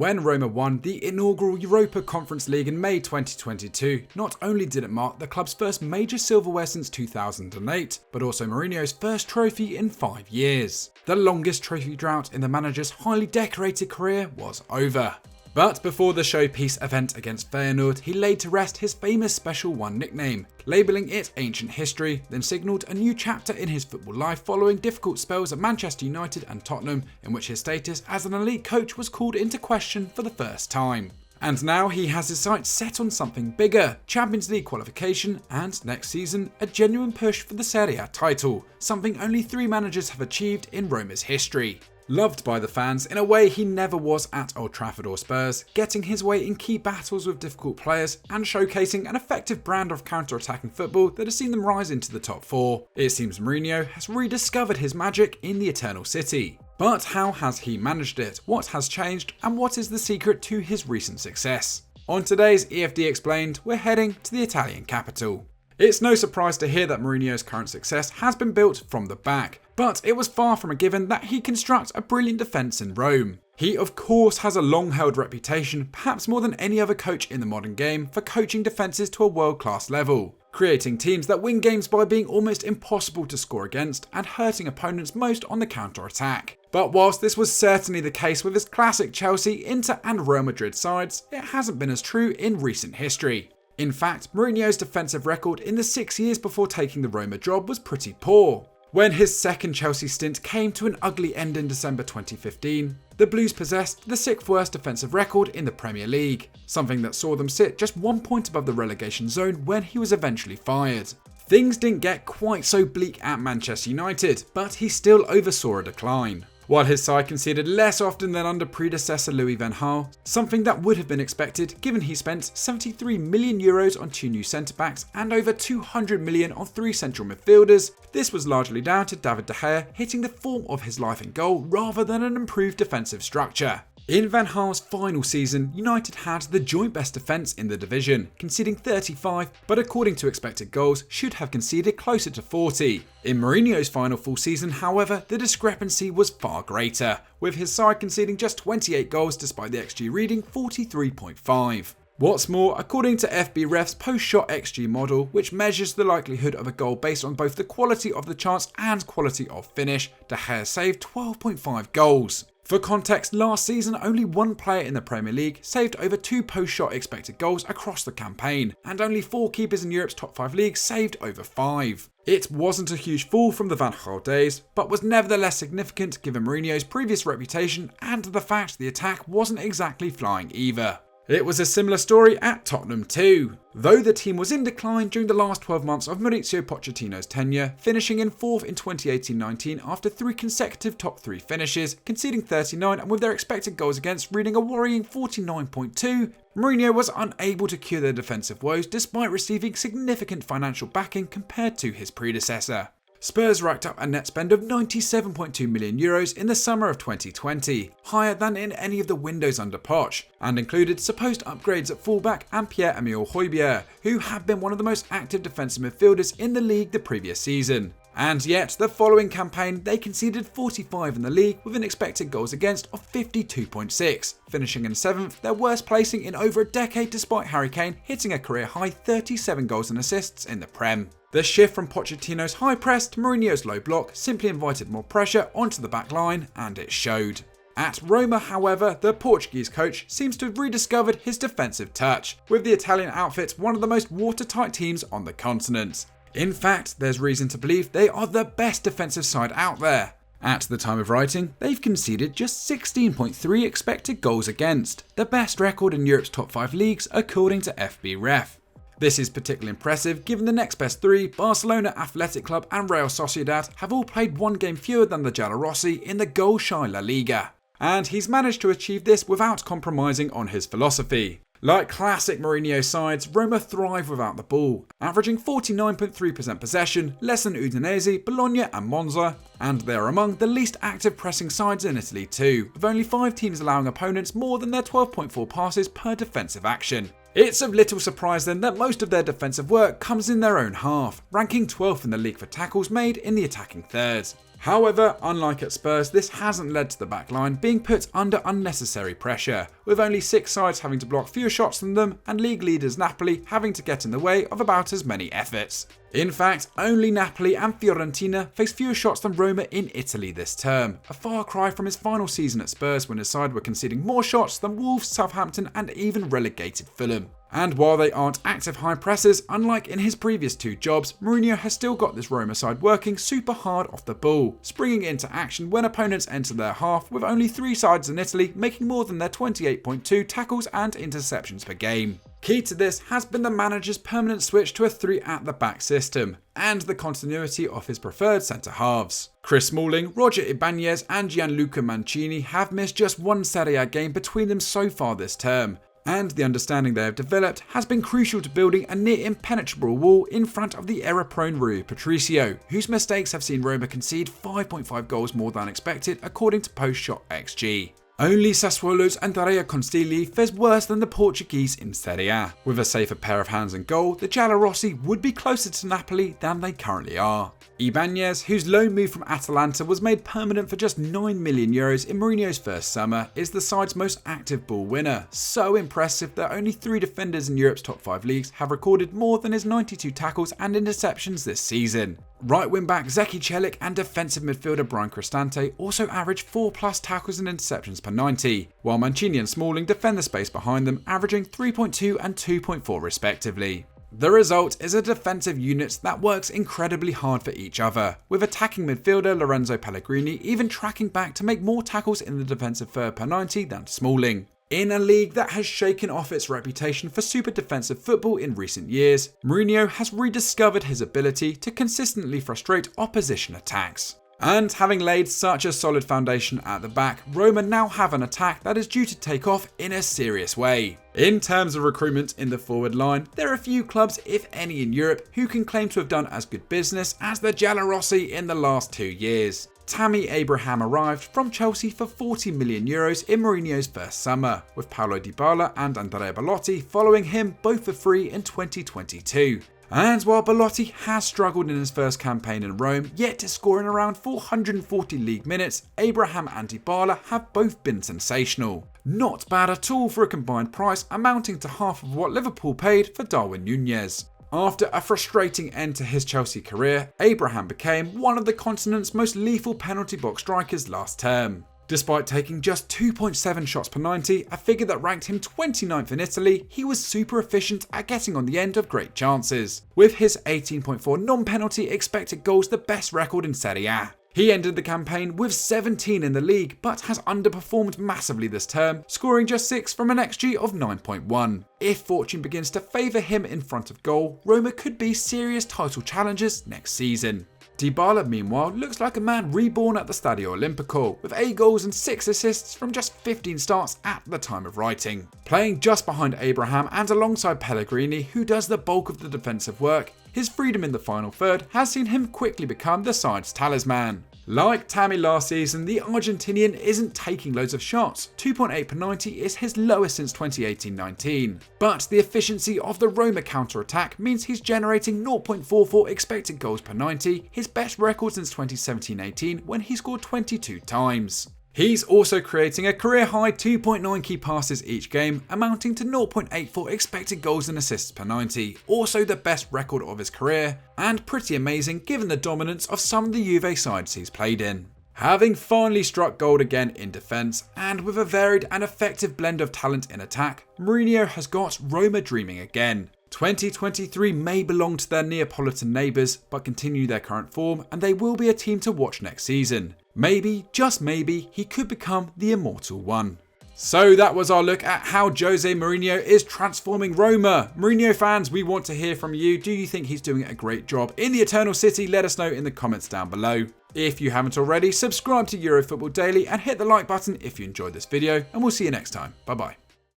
When Roma won the inaugural Europa Conference League in May 2022, not only did it mark the club's first major silverware since 2008, but also Mourinho's first trophy in 5 years. The longest trophy drought in the manager's highly decorated career was over. But before the showpiece event against Feyenoord, he laid to rest his famous Special One nickname, labelling it ancient history, then signalled a new chapter in his football life following difficult spells at Manchester United and Tottenham, in which his status as an elite coach was called into question for the first time. And now he has his sights set on something bigger, Champions League qualification, and next season, a genuine push for the Serie A title, something only 3 managers have achieved in Roma's history. Loved by the fans in a way he never was at Old Trafford or Spurs, getting his way in key battles with difficult players and showcasing an effective brand of counter-attacking football that has seen them rise into the top 4. It seems Mourinho has rediscovered his magic in the Eternal City. But how has he managed it? What has changed? And what is the secret to his recent success? On today's EFD Explained, we're heading to the Italian capital. It's no surprise to hear that Mourinho's current success has been built from the back, but it was far from a given that he constructs a brilliant defence in Rome. He of course has a long-held reputation, perhaps more than any other coach in the modern game, for coaching defences to a world-class level, creating teams that win games by being almost impossible to score against and hurting opponents most on the counter-attack. But whilst this was certainly the case with his classic Chelsea, Inter and Real Madrid sides, it hasn't been as true in recent history. In fact, Mourinho's defensive record in the 6 years before taking the Roma job was pretty poor. When his second Chelsea stint came to an ugly end in December 2015, the Blues possessed the 6th worst defensive record in the Premier League, something that saw them sit just 1 point above the relegation zone when he was eventually fired. Things didn't get quite so bleak at Manchester United, but he still oversaw a decline. While his side conceded less often than under predecessor Louis van Gaal, something that would have been expected given he spent €73 million on 2 new centre-backs and over €200 million on 3 central midfielders, this was largely down to David De Gea hitting the form of his life in goal rather than an improved defensive structure. In Van Gaal's final season, United had the joint best defence in the division, conceding 35, but according to expected goals, should have conceded closer to 40. In Mourinho's final full season, however, the discrepancy was far greater, with his side conceding just 28 goals despite the XG reading 43.5. What's more, according to FBref's post-shot XG model, which measures the likelihood of a goal based on both the quality of the chance and quality of finish, De Gea saved 12.5 goals. For context, last season only 1 player in the Premier League saved over 2 post-shot expected goals across the campaign, and only 4 keepers in Europe's top 5 leagues saved over 5. It wasn't a huge fall from the Van Gaal days, but was nevertheless significant given Mourinho's previous reputation and the fact the attack wasn't exactly flying either. It was a similar story at Tottenham too, though the team was in decline during the last 12 months of Maurizio Pochettino's tenure, finishing in 4th in 2018-19 after 3 consecutive top 3 finishes, conceding 39 and with their expected goals against reading a worrying 49.2, Mourinho was unable to cure their defensive woes despite receiving significant financial backing compared to his predecessor. Spurs racked up a net spend of €97.2 million in the summer of 2020, higher than in any of the windows under Poch, and included supposed upgrades at fullback and Pierre-Emile Højbjerg, who had been one of the most active defensive midfielders in the league the previous season. And yet, the following campaign, they conceded 45 in the league with an expected goals against of 52.6, finishing in 7th, their worst placing in over a decade despite Harry Kane hitting a career high 37 goals and assists in the Prem. The shift from Pochettino's high press to Mourinho's low block simply invited more pressure onto the back line, and it showed. At Roma, however, the Portuguese coach seems to have rediscovered his defensive touch, with the Italian outfit one of the most watertight teams on the continent. In fact, there's reason to believe they are the best defensive side out there. At the time of writing, they've conceded just 16.3 expected goals against, the best record in Europe's top 5 leagues according to FBref. This is particularly impressive given the next best 3, Barcelona, Athletic Club and Real Sociedad, have all played 1 game fewer than the Giallorossi in the goal-shy La Liga. And he's managed to achieve this without compromising on his philosophy. Like classic Mourinho sides, Roma thrive without the ball, averaging 49.3% possession, less than Udinese, Bologna and Monza, and they're among the least active pressing sides in Italy too, with only 5 teams allowing opponents more than their 12.4 passes per defensive action. It's of little surprise then that most of their defensive work comes in their own half, ranking 12th in the league for tackles made in the attacking third. However, unlike at Spurs, this hasn't led to the backline being put under unnecessary pressure, with only 6 sides having to block fewer shots than them and league leaders Napoli having to get in the way of about as many efforts. In fact, only Napoli and Fiorentina faced fewer shots than Roma in Italy this term, a far cry from his final season at Spurs when his side were conceding more shots than Wolves, Southampton and even relegated Fulham. And while they aren't active high pressers, unlike in his previous 2 jobs, Mourinho has still got this Roma side working super hard off the ball, springing into action when opponents enter their half, with only 3 sides in Italy making more than their 28.2 tackles and interceptions per game. Key to this has been the manager's permanent switch to a 3 at the back system, and the continuity of his preferred centre halves. Chris Smalling, Roger Ibanez and Gianluca Mancini have missed just 1 Serie A game between them so far this term, and the understanding they have developed has been crucial to building a near impenetrable wall in front of the error-prone Rui Patricio, whose mistakes have seen Roma concede 5.5 goals more than expected according to post-shot XG. Only Sassuolo's Andrea Consigli fares worse than the Portuguese in Serie A. With a safer pair of hands and goal, the Giallorossi would be closer to Napoli than they currently are. Ibanez, whose loan move from Atalanta was made permanent for just €9 million in Mourinho's first summer, is the side's most active ball winner. So impressive that only 3 defenders in Europe's top 5 leagues have recorded more than his 92 tackles and interceptions this season. Right wing back Zeki Celik and defensive midfielder Brian Cristante also average 4+ tackles and interceptions per 90, while Mancini and Smalling defend the space behind them, averaging 3.2 and 2.4 respectively. The result is a defensive unit that works incredibly hard for each other, with attacking midfielder Lorenzo Pellegrini even tracking back to make more tackles in the defensive third per 90 than Smalling. In a league that has shaken off its reputation for super defensive football in recent years, Mourinho has rediscovered his ability to consistently frustrate opposition attacks. And having laid such a solid foundation at the back, Roma now have an attack that is due to take off in a serious way. In terms of recruitment in the forward line, there are few clubs, if any in Europe, who can claim to have done as good business as the Giallorossi in the last 2 years. Tammy Abraham arrived from Chelsea for €40 million in Mourinho's first summer, with Paulo Dybala and Andrea Belotti following him both for free in 2022. And while Belotti has struggled in his first campaign in Rome, yet scoring around 440 league minutes, Abraham and Dybala have both been sensational. Not bad at all for a combined price amounting to half of what Liverpool paid for Darwin Núñez. After a frustrating end to his Chelsea career, Abraham became one of the continent's most lethal penalty box strikers last term. Despite taking just 2.7 shots per 90, a figure that ranked him 29th in Italy, he was super efficient at getting on the end of great chances, with his 18.4 non-penalty expected goals the best record in Serie A. He ended the campaign with 17 in the league, but has underperformed massively this term, scoring just 6 from an XG of 9.1. If fortune begins to favour him in front of goal, Roma could be serious title challengers next season. Dybala, meanwhile, looks like a man reborn at the Stadio Olimpico, with 8 goals and 6 assists from just 15 starts at the time of writing. Playing just behind Abraham and alongside Pellegrini, who does the bulk of the defensive work, his freedom in the final third has seen him quickly become the side's talisman. Like Tammy last season, the Argentinian isn't taking loads of shots. 2.8 per 90 is his lowest since 2018-19. But the efficiency of the Roma counter-attack means he's generating 0.44 expected goals per 90, his best record since 2017-18 when he scored 22 times. He's also creating a career-high 2.9 key passes each game, amounting to 0.84 expected goals and assists per 90, also the best record of his career, and pretty amazing given the dominance of some of the Juve sides he's played in. Having finally struck gold again in defence, and with a varied and effective blend of talent in attack, Mourinho has got Roma dreaming again. 2023 may belong to their Neapolitan neighbours, but continue their current form, and they will be a team to watch next season. Maybe, just maybe, he could become the immortal one. So that was our look at how Jose Mourinho is transforming Roma. Mourinho fans, we want to hear from you. Do you think he's doing a great job in the Eternal City? Let us know in the comments down below. If you haven't already, subscribe to Eurofootball Daily and hit the like button if you enjoyed this video, and we'll see you next time. Bye bye.